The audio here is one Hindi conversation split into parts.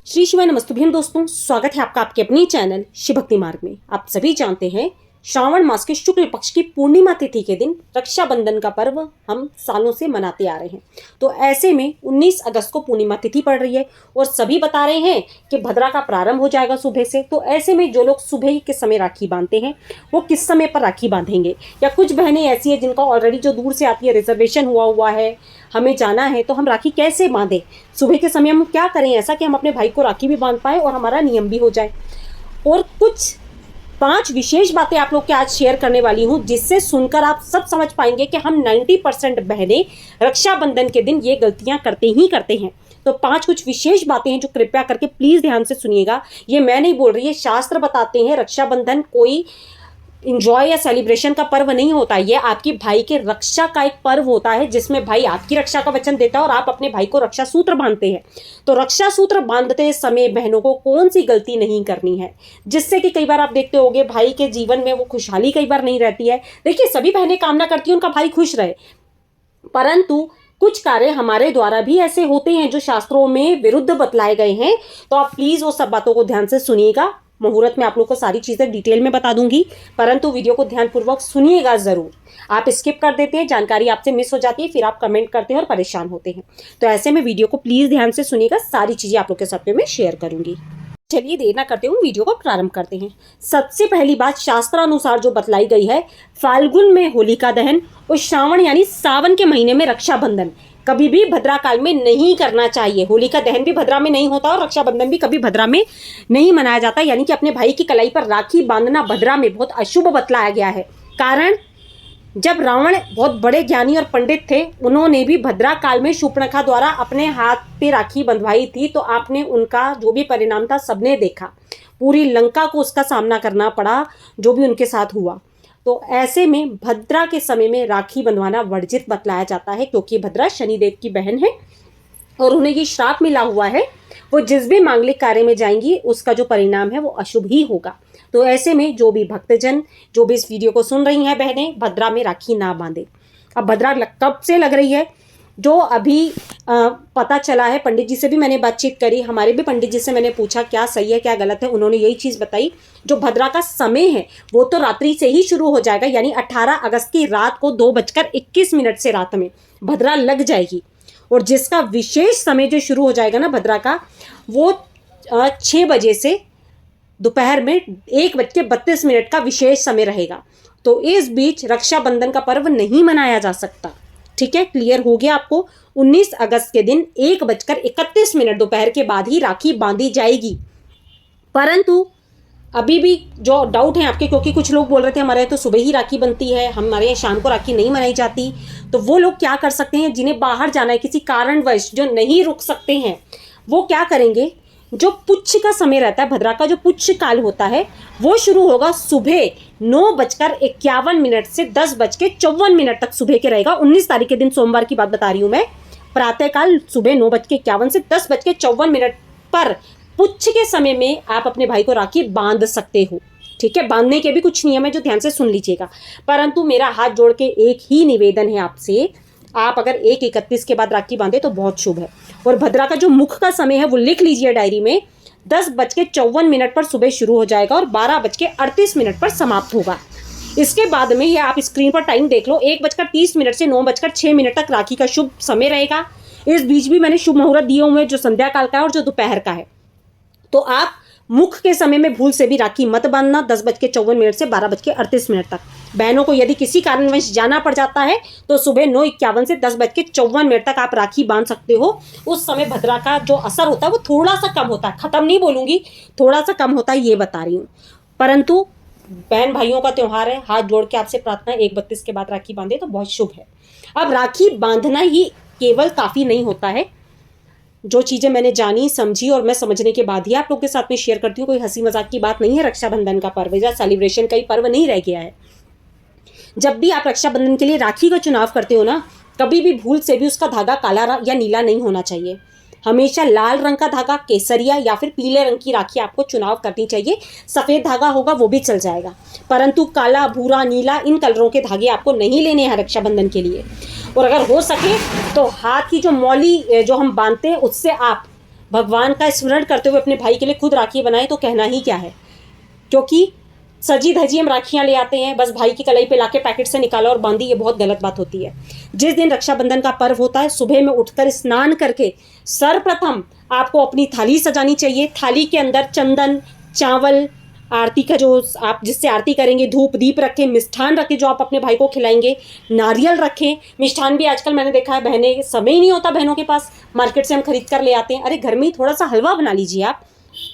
श्री शिवाय नमस्तुभ्यम दोस्तों, स्वागत है आपका आपके अपने चैनल शिव भक्ति मार्ग में। आप सभी जानते हैं श्रावण मास के शुक्ल पक्ष की पूर्णिमा तिथि के दिन रक्षाबंधन का पर्व हम सालों से मनाते आ रहे हैं। तो ऐसे में 19 अगस्त को पूर्णिमा तिथि पड़ रही है और सभी बता रहे हैं कि भद्रा का प्रारंभ हो जाएगा सुबह से। तो ऐसे में जो लोग सुबह के समय राखी बांधते हैं वो किस समय पर राखी बांधेंगे, या कुछ बहनें ऐसी है जिनका ऑलरेडी जो दूर से आती है रिजर्वेशन हुआ है, हमें जाना है, तो हम राखी कैसे बांधें, सुबह के समय हम क्या करें ऐसा कि हम अपने भाई को राखी भी बांध पाए और हमारा नियम भी हो जाए। और कुछ 5 विशेष बातें आप लोग के आज शेयर करने वाली हूं, जिससे सुनकर आप सब समझ पाएंगे कि हम 90% बहनें रक्षाबंधन के दिन ये गलतियां करते ही करते हैं। तो 5 कुछ विशेष बातें हैं जो कृपया करके प्लीज ध्यान से सुनिएगा। ये मैं नहीं बोल रही है, शास्त्र बताते हैं रक्षाबंधन कोई इंजॉय या सेलिब्रेशन का पर्व नहीं होता। ये आपकी भाई के रक्षा का एक पर्व होता है, जिसमें भाई आपकी रक्षा का वचन देता है और आप अपने भाई को रक्षा सूत्र बांधते हैं। तो रक्षा सूत्र बांधते समय बहनों को कौन सी गलती नहीं करनी है, जिससे कि कई बार आप देखते होंगे भाई के जीवन में वो खुशहाली कई बार नहीं रहती है। देखिए, सभी बहनें कामना करती हैं उनका भाई खुश रहे, परंतु कुछ कार्य हमारे द्वारा भी ऐसे होते हैं जो शास्त्रों में विरुद्ध बतलाए गए हैं। तो आप प्लीज वो सब बातों को ध्यान से सुनिएगा। मुहूर्त में आप लोग को सारी चीजें डिटेल में बता दूंगी, परंतु वीडियो को ध्यानपूर्वक सुनिएगा जरूर। आप स्किप कर देते हैं, जानकारी आपसे मिस हो जाती है, फिर आप कमेंट करते हैं और परेशान होते हैं। तो ऐसे में वीडियो को प्लीज ध्यान से सुनिएगा, सारी चीजें आप लोग के साथ में मैं शेयर करूंगी। चलिए देर ना करते हुए वीडियो को प्रारंभ करते हैं। सबसे पहली बात शास्त्रानुसार जो बतलाई गई है, फाल्गुन में होलिका दहन और श्रावण यानी सावन के महीने में रक्षाबंधन कभी भी भद्रा काल में नहीं करना चाहिए। होलिका दहन भी भद्रा में नहीं होता और रक्षाबंधन भी कभी भद्रा में नहीं मनाया जाता। यानी कि अपने भाई की कलाई पर राखी बांधना भद्रा में बहुत अशुभ बतलाया गया है। कारण, जब रावण बहुत बड़े ज्ञानी और पंडित थे, उन्होंने भी भद्रा काल में शूर्पणखा द्वारा अपने हाथ पे राखी बंधवाई थी। तो आपने उनका जो भी परिणाम था सबने देखा, पूरी लंका को उसका सामना करना पड़ा जो भी उनके साथ हुआ। तो ऐसे में भद्रा के समय में राखी बंधवाना वर्जित बतलाया जाता है, क्योंकि भद्रा शनिदेव की बहन है और उन्हें ये श्राप मिला हुआ है, वो जिस भी मांगलिक कार्य में जाएंगी उसका जो परिणाम है वो अशुभ ही होगा। तो ऐसे में जो भी भक्तजन जो भी इस वीडियो को सुन रही हैं बहनें, भद्रा में राखी ना बांधे। अब भद्रा कब से लग रही है, जो अभी पता चला है, पंडित जी से भी मैंने बातचीत करी, हमारे भी पंडित जी से मैंने पूछा क्या सही है क्या गलत है, उन्होंने यही चीज़ बताई। जो भद्रा का समय है वो तो रात्रि से ही शुरू हो जाएगा, यानी 18 अगस्त की रात को 2:21 से रात में भद्रा लग जाएगी। और जिसका विशेष समय जो शुरू हो जाएगा ना भद्रा का, वो 6 बजे से दोपहर में 1:32 का विशेष समय रहेगा। तो इस बीच रक्षाबंधन का पर्व नहीं मनाया जा सकता। ठीक है, क्लियर हो गया आपको। 19 अगस्त के दिन 1:31 दोपहर के बाद ही राखी बांधी जाएगी। परंतु अभी भी जो डाउट है आपके, क्योंकि कुछ लोग बोल रहे थे हमारे यहाँ तो सुबह ही राखी बनती है, हमारे यहाँ शाम को राखी नहीं मनाई जाती, तो वो लोग क्या कर सकते हैं, जिन्हें बाहर जाना है किसी कारणवश, जो नहीं रुक सकते हैं, वो क्या करेंगे, जो पुच्छ का समय रहता है, भद्रा का जो पुच्छ काल होता है, वो शुरू होगा सुबह 9:51 से 10:54 तक सुबह के रहेगा। 19 तारीख के दिन सोमवार की बात बता रही हूँ मैं। प्रातःकाल सुबह 9:51 से 10:54 पर पुच्छ के समय में आप अपने भाई को राखी बांध सकते हो। ठीक है, बांधने के भी कुछ नियम है जो ध्यान से सुन लीजिएगा। परंतु मेरा हाथ जोड़ के एक ही निवेदन है आपसे, आप अगर 1:31 के बाद राखी बांधे तो बहुत शुभ है। और भद्रा का जो मुख का समय है वो लिख लीजिए डायरी में, 10:54 पर सुबह शुरू हो जाएगा और 12:38 पर समाप्त होगा। इसके बाद में ये आप स्क्रीन पर टाइम देख लो, 1:30 से 9:06 तक राखी का शुभ समय रहेगा। इस बीच भी मैंने शुभ मुहूर्त दिए हुए हैं, जो संध्या काल का है और जो दोपहर का है। तो आप मुख के समय में भूल से भी राखी मत बांधना, 10:54 से 12:38 तक। बहनों को यदि किसी कारणवश जाना पड़ जाता है तो सुबह 9:51 से 10:54 तक आप राखी बांध सकते हो। उस समय भद्रा का जो असर होता है वो थोड़ा सा कम होता है, खत्म नहीं बोलूंगी, थोड़ा सा कम होता है, ये बता रही हूँ। परंतु बहन भाइयों का त्यौहार है, हाथ जोड़ के आपसे प्रार्थना है 1:32 के बाद राखी बांधे तो बहुत शुभ है। अब राखी बांधना ही केवल काफ़ी नहीं होता है। जो चीज़ें मैंने जानी समझी और मैं समझने के बाद ही आप लोग के साथ में शेयर करती हूँ, कोई हंसी मजाक की बात नहीं है। रक्षाबंधन का पर्व या सेलिब्रेशन का ही पर्व नहीं रह गया है। जब भी आप रक्षाबंधन के लिए राखी का चुनाव करते हो ना, कभी भी भूल से भी उसका धागा काला या नीला नहीं होना चाहिए। हमेशा लाल रंग का धागा, केसरिया या फिर पीले रंग की राखी आपको चुनाव करनी चाहिए। सफ़ेद धागा होगा वो भी चल जाएगा, परंतु काला, भूरा, नीला इन कलरों के धागे आपको नहीं लेने हैं रक्षाबंधन के लिए। और अगर हो सके तो हाथ की जो मौली जो हम बांधते हैं उससे आप भगवान का स्मरण करते हुए अपने भाई के लिए खुद राखी बनाए तो कहना ही क्या है। क्योंकि सजी धजी हम राखियां ले आते हैं, बस भाई की कलाई पे लाके पैकेट से निकाला और बांधी, ये बहुत गलत बात होती है। जिस दिन रक्षाबंधन का पर्व होता है, सुबह में उठकर स्नान करके सर्वप्रथम आपको अपनी थाली सजानी चाहिए। थाली के अंदर चंदन, चावल, आरती का जो आप जिससे आरती करेंगे, धूप दीप रखें, मिष्ठान रखें जो आप अपने भाई को खिलाएंगे, नारियल रखें। मिष्ठान भी आजकल मैंने देखा है, बहनें समय ही नहीं होता बहनों के पास, मार्केट से हम खरीद कर ले आते हैं। अरे घर में ही थोड़ा सा हलवा बना लीजिए,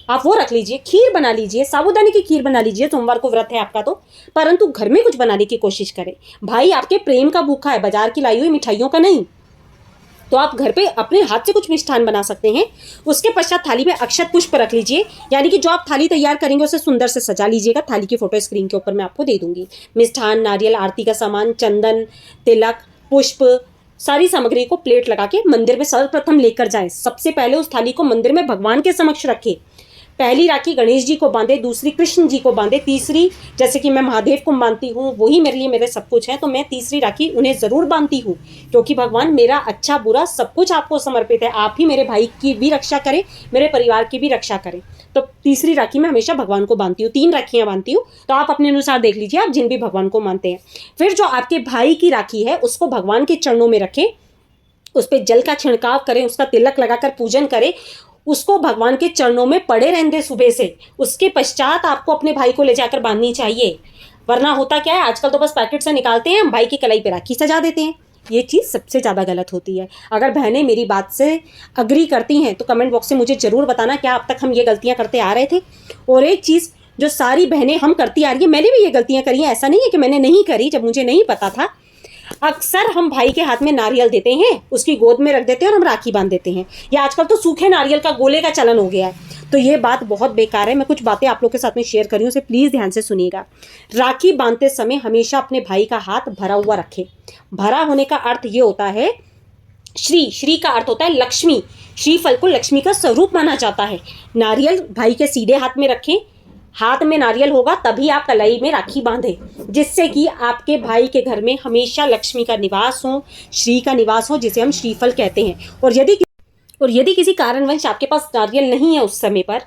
आप वो रख लीजिए, खीर बना लीजिए, साबूदाने की खीर बना लीजिए, सोमवार को व्रत है आपका तो, परंतु घर में कुछ बनाने की कोशिश करें। भाई आपके प्रेम का भूखा है, बाजार की लाई हुई मिठाइयों का नहीं। तो आप घर पे अपने हाथ से कुछ मिष्ठान बना सकते हैं। उसके पश्चात थाली में अक्षत पुष्प रख लीजिए, यानी कि जो आप थाली तैयार करेंगे उसे सुंदर से सजा लीजिएगा। थाली की फोटो स्क्रीन के ऊपर मैं आपको दे दूंगी। मिष्ठान, नारियल, आरती का सामान, चंदन, तिलक, पुष्प, सारी सामग्री को प्लेट लगा के मंदिर में सर्वप्रथम लेकर जाएं। सबसे पहले उस थाली को मंदिर में भगवान के समक्ष रखें। पहली राखी गणेश जी को बांधे, दूसरी कृष्ण जी को बांधे, तीसरी जैसे कि मैं महादेव को बांधती हूँ, वही मेरे लिए मेरे सब कुछ है, तो मैं तीसरी राखी उन्हें ज़रूर बांधती हूँ। क्योंकि भगवान मेरा अच्छा बुरा सब कुछ आपको समर्पित है। आप ही मेरे भाई की भी रक्षा करें, मेरे परिवार की भी रक्षा करें। तो तीसरी राखी मैं हमेशा भगवान को बांधती हूँ। 3 राखियाँ बांधती हूँ, तो आप अपने अनुसार देख लीजिए, आप जिन भी भगवान को मानते हैं। फिर जो आपके भाई की राखी है उसको भगवान के चरणों में रखें, उस पर जल का छिड़काव करें, उसका तिलक लगाकर पूजन करें, उसको भगवान के चरणों में पड़े रहने दें सुबह से। उसके पश्चात आपको अपने भाई को ले जाकर बांधनी चाहिए। वरना होता क्या है, आजकल तो बस पैकेट से निकालते हैं, भाई की कलाई पे राखी सजा देते हैं। ये चीज़ सबसे ज़्यादा गलत होती है। अगर बहनें मेरी बात से अग्री करती हैं तो कमेंट बॉक्स में मुझे ज़रूर बताना, क्या अब तक हम ये गलतियाँ करते आ रहे थे। और एक चीज़ जो सारी बहनें हम करती आ रही है, मैंने भी ये गलतियाँ करी हैं, ऐसा नहीं है कि मैंने नहीं करी, जब मुझे नहीं पता था। अक्सर हम भाई के हाथ में नारियल देते हैं, उसकी गोद में रख देते हैं और हम राखी बांध देते हैं। या आजकल तो सूखे नारियल का गोले का चलन हो गया है, तो ये बात बहुत बेकार है। मैं कुछ बातें आप लोग के साथ में शेयर कर रही हूँ, उसे प्लीज़ ध्यान से सुनिएगा। राखी बांधते समय हमेशा अपने भाई का हाथ भरा हुआ रखें। भरा होने का अर्थ ये होता है, श्री का अर्थ होता है लक्ष्मी। श्रीफल को लक्ष्मी का स्वरूप माना जाता है। नारियल भाई के सीधे हाथ में रखें, हाथ में नारियल होगा तभी आप कलाई में राखी बांधें, जिससे कि आपके भाई के घर में हमेशा लक्ष्मी का निवास हो, श्री का निवास हो, जिसे हम श्रीफल कहते हैं। और यदि किसी कारणवश आपके पास नारियल नहीं है, उस समय पर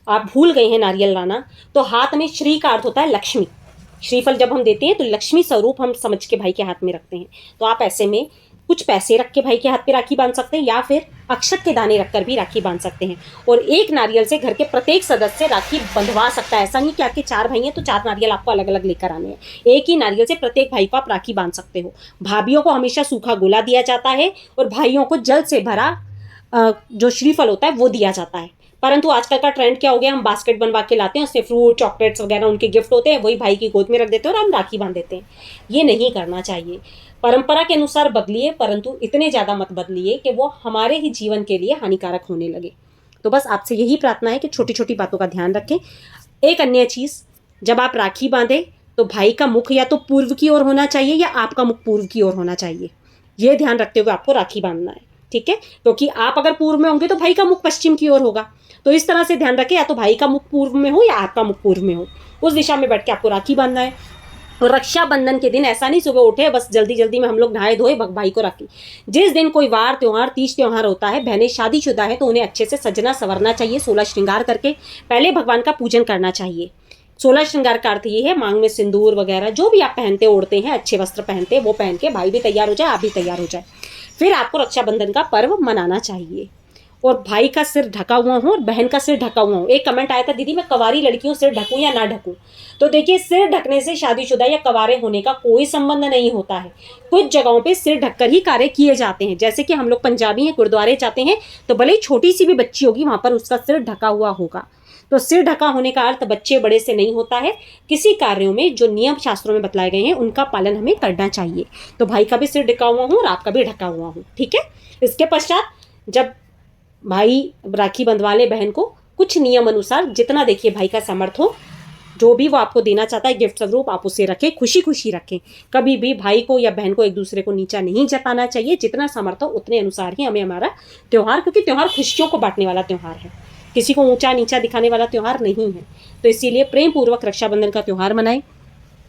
आप भूल गए हैं नारियल लाना, तो हाथ में श्री का अर्थ होता है लक्ष्मी। श्रीफल जब हम देते हैं तो लक्ष्मी स्वरूप हम समझ के भाई के हाथ में रखते हैं। तो आप ऐसे में कुछ पैसे रख के भाई के हाथ पे राखी बांध सकते हैं, या फिर अक्षत के दाने रखकर भी राखी बांध सकते हैं। और एक नारियल से घर के प्रत्येक सदस्य राखी बंधवा सकता है। ऐसा नहीं कि आपके 4 भाई हैं तो 4 नारियल आपको अलग अलग लेकर आने हैं। एक ही नारियल से प्रत्येक भाई को आप राखी बांध सकते हो। भाभीियों को हमेशा सूखा गोला दिया जाता है और भाइयों को जल से भरा जो श्रीफल होता है वो दिया जाता है। परंतु आजकल का ट्रेंड क्या हो गया, हम बास्केट बनवा के लाते हैं, उसमें फ्रूट, चॉकलेट्स वगैरह उनके गिफ्ट होते हैं, वही भाई की गोद में रख देते हैं और हम राखी बांध देते हैं। ये नहीं करना चाहिए। परंपरा के अनुसार बदलिए, परंतु इतने ज़्यादा मत बदलिए कि वो हमारे ही जीवन के लिए हानिकारक होने लगे। तो बस आपसे यही प्रार्थना है कि छोटी छोटी बातों का ध्यान रखें। एक अन्य चीज़, जब आप राखी बांधें तो भाई का मुख या तो पूर्व की ओर होना चाहिए या आपका मुख पूर्व की ओर होना चाहिए। ये ध्यान रखते हुए आपको राखी बांधना है, ठीक है। क्योंकि आप अगर पूर्व में होंगे तो भाई का मुख पश्चिम की ओर होगा। तो इस तरह से ध्यान रखें, या तो भाई का मुख पूर्व में हो या आपका मुख पूर्व में हो, उस दिशा में बैठ के आपको राखी बांधना है। और रक्षाबंधन के दिन ऐसा नहीं सुबह उठे बस जल्दी जल्दी में हम लोग नहाए धोए भाई को राखी। जिस दिन कोई वार त्योहार, तीज त्योहार होता है, बहनें शादीशुदा है तो उन्हें अच्छे से सजना संवरना चाहिए, 16 श्रृंगार करके पहले भगवान का पूजन करना चाहिए। 16 श्रृंगार का अर्थ ये है, मांग में सिंदूर वगैरह जो भी आप पहनते ओढ़ते हैं, अच्छे वस्त्र पहनते हैं, वो पहन के भाई भी तैयार हो जाए, आप भी तैयार हो जाए। फिर आपको रक्षाबंधन का पर्व मनाना चाहिए। और भाई का सिर ढका हुआ हो और बहन का सिर ढका हुआ हो। एक कमेंट आया था, दीदी मैं कवारी लड़की हूँ, सिर ढकूँ या ना ढकूँ। तो देखिए, सिर ढकने से शादीशुदा या कवारे होने का कोई संबंध नहीं होता है। कुछ जगहों पे सिर ढककर ही कार्य किए जाते हैं। जैसे कि हम लोग पंजाबी हैं, गुरुद्वारे जाते हैं तो भले ही छोटी सी भी बच्ची होगी, वहाँ पर उसका सिर ढका हुआ होगा। तो सिर ढका होने का अर्थ बच्चे बड़े से नहीं होता है। किसी कार्यों में जो नियम शास्त्रों में बतलाए गए हैं उनका पालन हमें करना चाहिए। तो भाई का भी सिर ढका हुआ हो और आपका भी ढका हुआ हो, ठीक है। इसके पश्चात जब भाई राखी बंधवा ले बहन को, कुछ नियम अनुसार जितना देखिए भाई का सामर्थ्य हो, जो भी वो आपको देना चाहता है गिफ्ट स्वरूप, आप उसे रखें, खुशी खुशी रखें। कभी भी भाई को या बहन को एक दूसरे को नीचा नहीं जताना चाहिए। जितना सामर्थ्य हो उतने अनुसार ही हमें हमारा त्यौहार, क्योंकि त्यौहार खुशियों को बांटने वाला त्यौहार है, किसी को ऊंचा नीचा दिखाने वाला त्यौहार नहीं है। तो इसीलिए प्रेम पूर्वक रक्षाबंधन का त्यौहार मनाएं।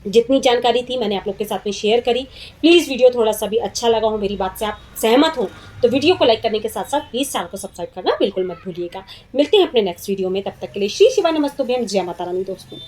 जितनी जानकारी थी मैंने आप लोग के साथ में शेयर करी। प्लीज़ वीडियो थोड़ा सा भी अच्छा लगा हो, मेरी बात से आप सहमत हो तो वीडियो को लाइक करने के साथ साथ प्लीज़ चैनल को सब्सक्राइब करना बिल्कुल मत भूलिएगा। मिलते हैं अपने नेक्स्ट वीडियो में, तब तक के लिए श्री शिवाय नमस्तुभ्यम, जय माता रानी दोस्तों।